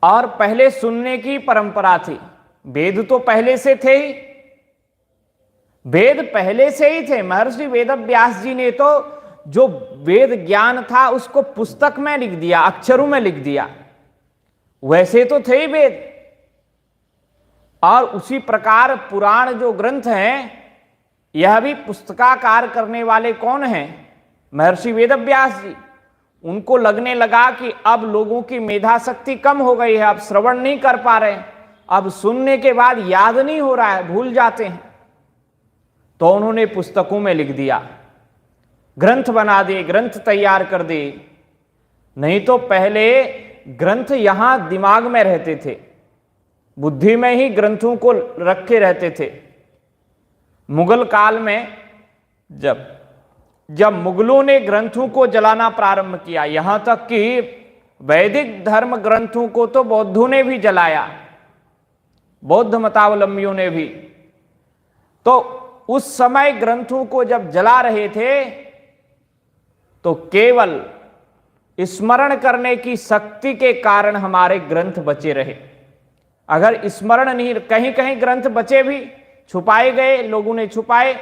और पहले सुनने की परंपरा थी। वेद तो पहले से थे ही, वेद पहले से ही थे। महर्षि वेदव्यास जी ने तो जो वेद ज्ञान था उसको पुस्तक में लिख दिया, अक्षरों में लिख दिया। वैसे तो थे ही वेद। और उसी प्रकार पुराण जो ग्रंथ हैं, यह भी पुस्तकाकार करने वाले कौन हैं? महर्षि वेदव्यास जी। उनको लगने लगा कि अब लोगों की मेधा शक्ति कम हो गई है, अब श्रवण नहीं कर पा रहे हैं, अब सुनने के बाद याद नहीं हो रहा है, भूल जाते हैं। तो उन्होंने पुस्तकों में लिख दिया, ग्रंथ बना दिए, ग्रंथ तैयार कर दिए। नहीं तो पहले ग्रंथ यहां दिमाग में रहते थे, बुद्धि में ही ग्रंथों को रखे रहते थे। मुगल काल में जब मुगलों ने ग्रंथों को जलाना प्रारंभ किया, यहां तक कि वैदिक धर्म ग्रंथों को तो बौद्धों ने भी जलाया, बौद्ध मतावलंबियों ने भी। तो उस समय ग्रंथों को जब जला रहे थे तो केवल स्मरण करने की शक्ति के कारण हमारे ग्रंथ बचे रहे। अगर स्मरण नहीं, कहीं कहीं ग्रंथ बचे भी, छुपाए गए, लोगों ने छुपाए,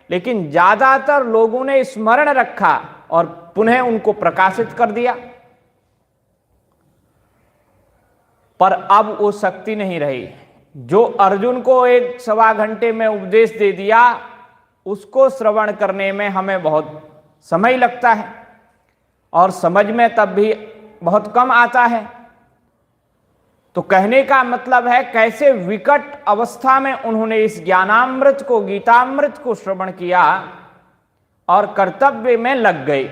लेकिन ज्यादातर लोगों ने स्मरण रखा और पुनः उनको प्रकाशित कर दिया। पर अब वो शक्ति नहीं रही। जो अर्जुन को 1-1.25 घंटे में उपदेश दे दिया, उसको श्रवण करने में हमें बहुत समय लगता है और समझ में तब भी बहुत कम आता है। तो कहने का मतलब है कैसे विकट अवस्था में उन्होंने इस ज्ञानामृत को, गीतामृत को श्रवण किया और कर्तव्य में लग गए।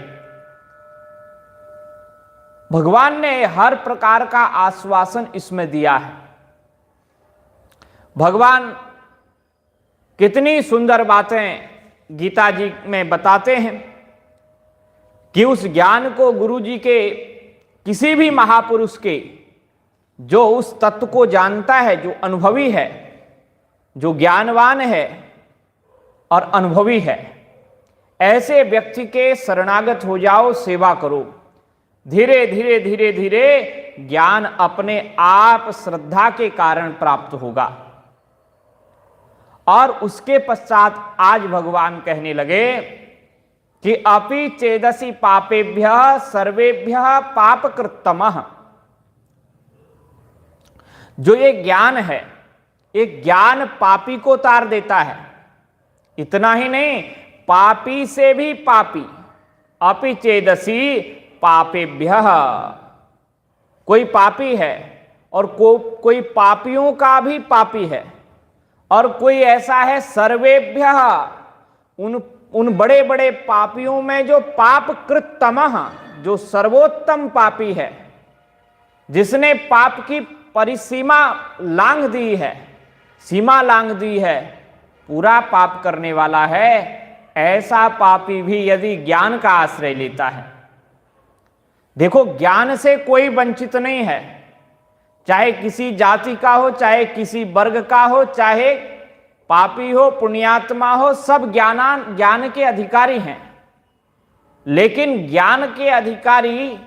भगवान ने हर प्रकार का आश्वासन इसमें दिया है। भगवान कितनी सुंदर बातें गीता जी में बताते हैं कि उस ज्ञान को गुरु जी के, किसी भी महापुरुष के, जो उस तत्व को जानता है, जो अनुभवी है, जो ज्ञानवान है और अनुभवी है, ऐसे व्यक्ति के शरणागत हो जाओ, सेवा करो। धीरे धीरे धीरे धीरे ज्ञान अपने आप श्रद्धा के कारण प्राप्त होगा। और उसके पश्चात आज भगवान कहने लगे कि अपि चेदसि पापेभ्यः सर्वेभ्यः पापकृत्तमः। जो ये ज्ञान है, ये ज्ञान पापी को तार देता है। इतना ही नहीं, पापी से भी पापी। अपि चेदसि पापेभ्यः, कोई पापी है और कोई पापियों का भी पापी है, और कोई ऐसा है सर्वेभ्यः, उन बड़े बड़े पापियों में जो पाप कृततमः, जो सर्वोत्तम पापी है, जिसने पाप की परिसीमा लांघ दी है, सीमा लांघ दी है, पूरा पाप करने वाला है, ऐसा पापी भी यदि ज्ञान का आश्रय लेता है। देखो, ज्ञान से कोई वंचित नहीं है, चाहे किसी जाति का हो, चाहे किसी वर्ग का हो, चाहे पापी हो, पुण्यात्मा हो, सब ज्ञान के अधिकारी हैं। लेकिन ज्ञान के अधिकारी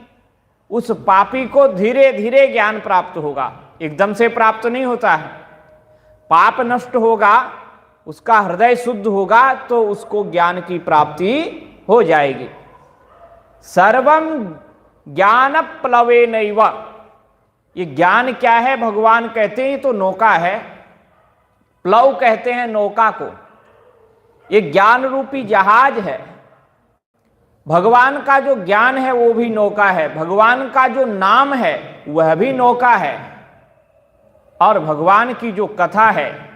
उस पापी को धीरे धीरे ज्ञान प्राप्त होगा, एकदम से प्राप्त नहीं होता है। पाप नष्ट होगा, उसका हृदय शुद्ध होगा, तो उसको ज्ञान की प्राप्ति हो जाएगी। सर्वम ज्ञान प्लवेनैव। ये ज्ञान क्या है? भगवान कहते हैं तो नौका है, प्लव कहते हैं नौका को। ये ज्ञान रूपी जहाज है। भगवान का जो ज्ञान है वो भी नौका है, भगवान का जो नाम है वह भी नौका है, और भगवान की जो कथा है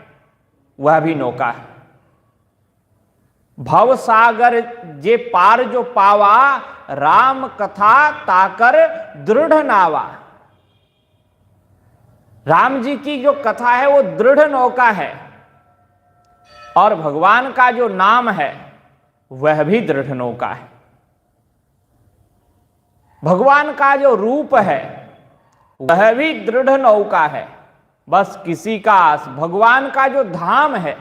वह भी नौका है। भव सागर जे पार जो पावा, राम कथा ताकर दृढ़ नावा। राम जी की जो कथा है वो दृढ़ नौका है, और भगवान का जो नाम है वह भी दृढ़ नौका है। भगवान का जो रूप है वह भी दृढ़ नौका है। बस किसी का, भगवान का जो धाम है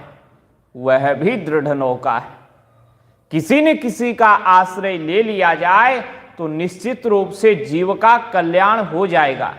वह भी दृढ़ नौका है। किसी न किसी का आश्रय ले लिया जाए तो निश्चित रूप से जीव का कल्याण हो जाएगा।